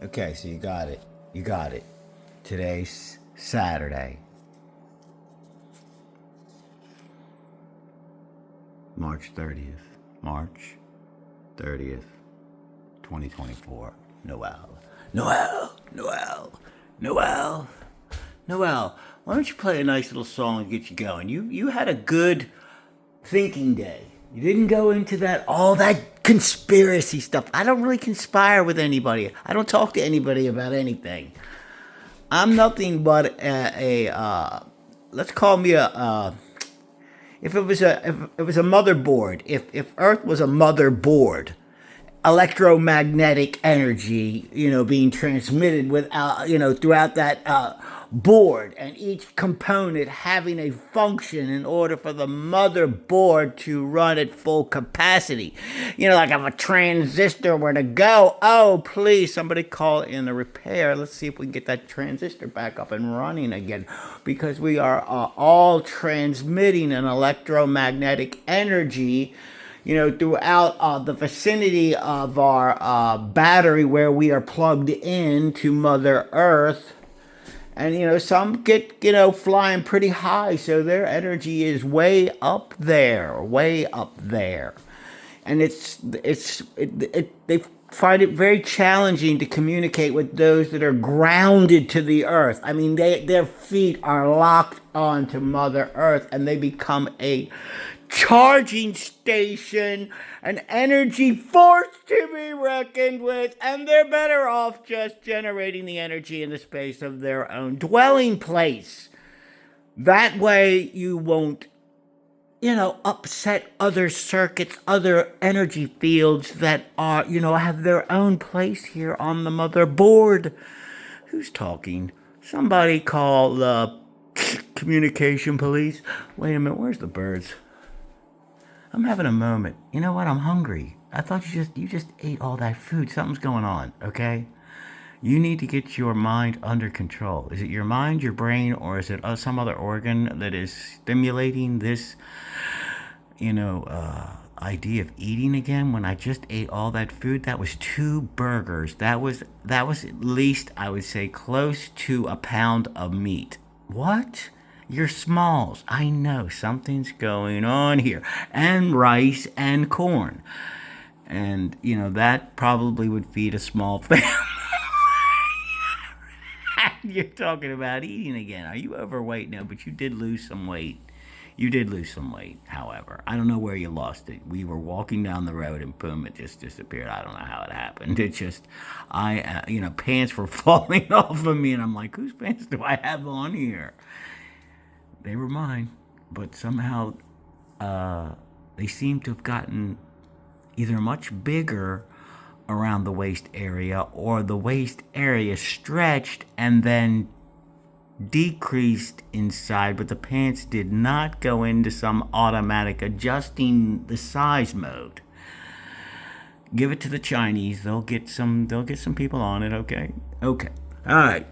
Okay, so you got it. You got it. Today's Saturday, March 30th. March 30th, 2024. Noel. Noel. Noel. Noel. Noel. Why don't you play a nice little song and get you going? You had a good thinking day. You didn't go into that all that conspiracy stuff. I don't really conspire with anybody. I don't talk to anybody about anything. I'm nothing but let's call me if it was a motherboard, if Earth was a motherboard, electromagnetic energy, being transmitted without, throughout that board, and each component having a function in order for the motherboard to run at full capacity. Like if a transistor were to go, oh, please, somebody call in a repair. Let's see if we can get that transistor back up and running again, because we are all transmitting an electromagnetic energy throughout the vicinity of our battery where we are plugged in to Mother Earth. And, some get, flying pretty high, so their energy is way up there, way up there. And they find it very challenging to communicate with those that are grounded to the earth. I mean, their feet are locked onto Mother Earth, and they become a charging station, an energy force to be reckoned with, and they're better off just generating the energy in the space of their own dwelling place. That way you won't upset other circuits, other energy fields that are, have their own place here on the motherboard. Who's talking? Somebody call the communication police. Wait a minute, where's the birds? I'm having a moment. You know what? I'm hungry. I thought you just ate all that food. Something's going on, okay? You need to get your mind under control. Is it your mind, your brain, or is it some other organ that is stimulating this, idea of eating again? When I just ate all that food, that was 2 burgers. That was at least, I would say, close to a pound of meat. What? You're smalls. I know something's going on here. And rice and corn. And, that probably would feed a small family. You're talking about eating again. Are you overweight? No, but you did lose some weight. You did lose some weight, however. I don't know where you lost it. We were walking down the road and boom, it just disappeared. I don't know how it happened. It just, pants were falling off of me, and I'm like, whose pants do I have on here? They were mine. But somehow they seem to have gotten either much bigger around the waist area, or the waist area stretched and then decreased inside, but the pants did not go into some automatic adjusting the size mode. Give it to the Chinese. They'll get some people on it, okay? Okay. All right.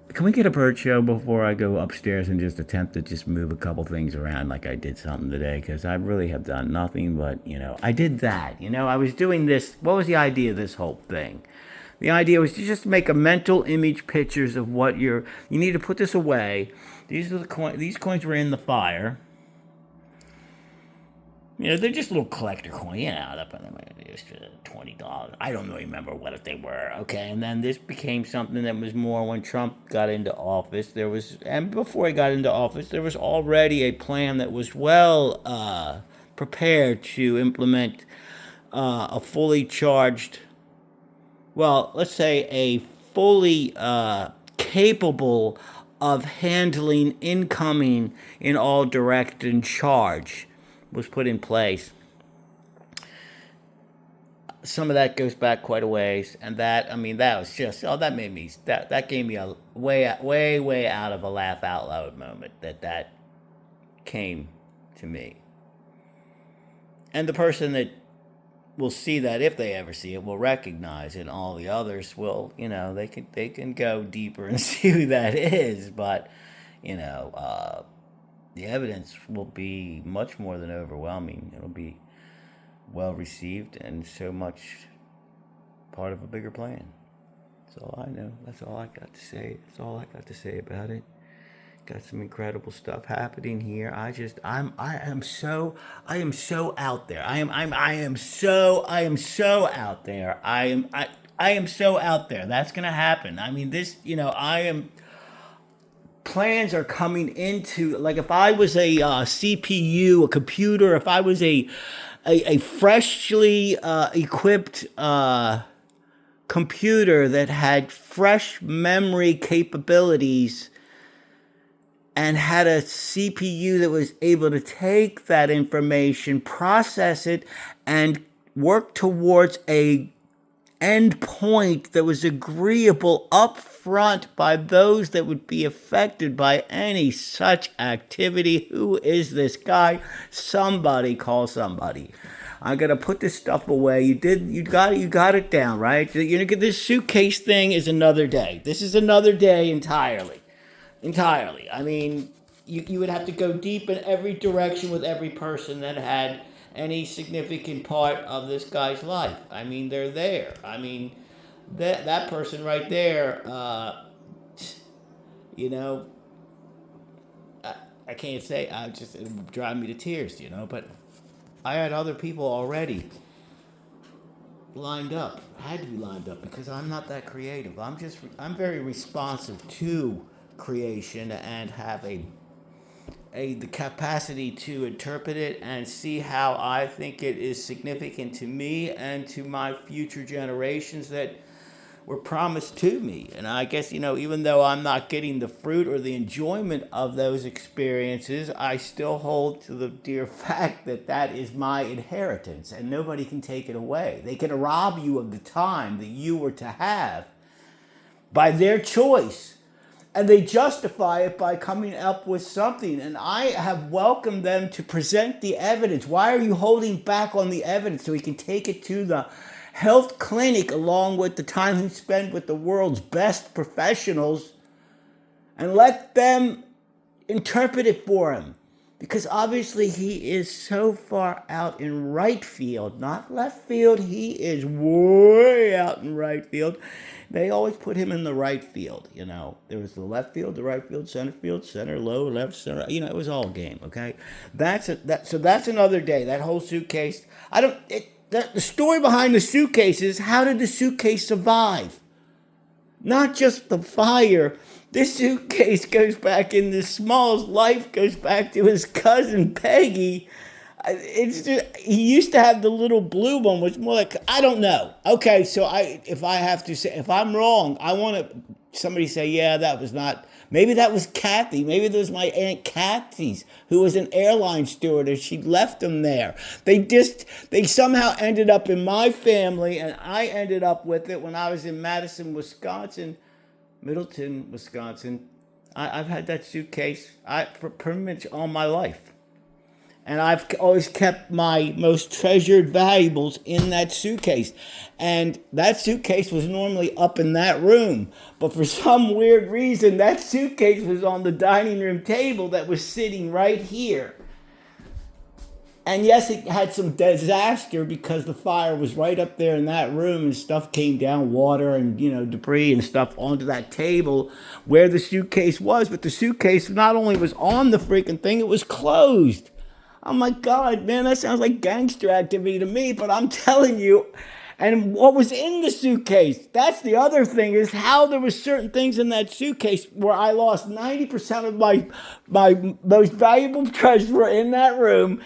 Can we get a bird show before I go upstairs and just attempt to just move a couple things around like I did something today? Because I really have done nothing but, I did that. I was doing this. What was the idea of this whole thing? The idea was to just make a mental image pictures of what you need to put this away. These are the coins. These coins were in the fire. They're just little collector coins. It's $20. I don't really remember what they were. Okay, and then this became something that was more when Trump got into office. And before he got into office, there was already a plan that was well prepared to implement a fully charged, well, let's say a fully capable of handling incoming in all direct and charge was put in place. Some of that goes back quite a ways, and that was just, that made me, that gave me a way out of a laugh out loud moment that came to me. And the person that will see that, if they ever see it, will recognize it, and all the others will, they can go deeper and see who that is, but the evidence will be much more than overwhelming. It'll be well received and so much part of a bigger plan. That's all I know. That's all I got to say. That's all I got to say about it. Got some incredible stuff happening here. I am so out there. I am so out there. I am so out there. That's gonna happen. I mean, this, I am, plans are coming into, like, if I was a CPU, a computer, if I was a freshly equipped computer that had fresh memory capabilities and had a CPU that was able to take that information, process it, and work towards a end point that was agreeable up front by those that would be affected by any such activity. Who is this guy? Somebody call somebody. I'm gonna put this stuff away. You got it down, right? This suitcase thing is another day. This is another day entirely. I mean, you would have to go deep in every direction with every person that had any significant part of this guy's life. I mean, they're there. I mean, that person right there, you know, I can't say, it would drive me to tears, but I had other people already lined up. Had to be lined up because I'm not that creative. I'm very responsive to creation and have the capacity to interpret it and see how I think it is significant to me and to my future generations that were promised to me. And I guess, even though I'm not getting the fruit or the enjoyment of those experiences, I still hold to the dear fact that is my inheritance and nobody can take it away. They can rob you of the time that you were to have by their choice. And they justify it by coming up with something. And I have welcomed them to present the evidence. Why are you holding back on the evidence so we can take it to the health clinic along with the time he spent with the world's best professionals and let them interpret it for him? Because obviously he is so far out in right field, not left field. He is way out in right field. They always put him in the right field, There was the left field, the right field, center, low, left, center. It was all game, okay? So that's another day. That whole suitcase. The story behind the suitcase is, how did the suitcase survive? Not just the fire. This suitcase goes back in the Smalls' life, goes back to his cousin Peggy. It's just, he used to have the little blue one, which more like, I don't know. Okay, so if I have to say, if I'm wrong, I want somebody say, yeah, that was not, maybe that was Kathy. Maybe that was my Aunt Kathy's, who was an airline stewardess. She left them there. They somehow ended up in my family, and I ended up with it when I was in Middleton, Wisconsin. I've had that suitcase for pretty much all my life. And I've always kept my most treasured valuables in that suitcase. And that suitcase was normally up in that room. But for some weird reason, that suitcase was on the dining room table that was sitting right here. And yes, it had some disaster because the fire was right up there in that room and stuff came down, water and, debris and stuff onto that table where the suitcase was. But the suitcase not only was on the freaking thing, it was closed. Oh my God, man, that sounds like gangster activity to me, but I'm telling you. And what was in the suitcase? That's the other thing, is how there were certain things in that suitcase where I lost 90% of my most valuable treasures were in that room.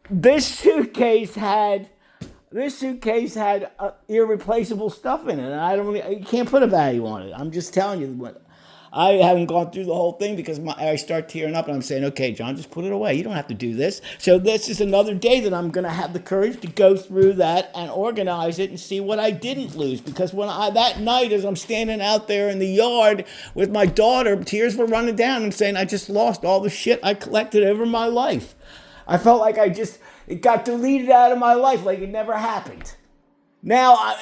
This suitcase had irreplaceable stuff in it. And you can't put a value on it. I'm just telling you what. I haven't gone through the whole thing because I start tearing up and I'm saying, okay, John, just put it away. You don't have to do this. So this is another day that I'm going to have the courage to go through that and organize it and see what I didn't lose. Because that night, as I'm standing out there in the yard with my daughter, tears were running down. I'm saying, I just lost all the shit I collected over my life. I felt like it got deleted out of my life like it never happened. Now,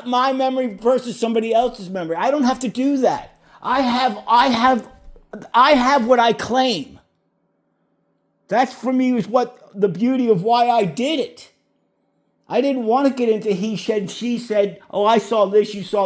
my memory versus somebody else's memory. I don't have to do that. I have what I claim. That's for me is what the beauty of why I did it. I didn't want to get into he said, she said, oh, I saw this, you saw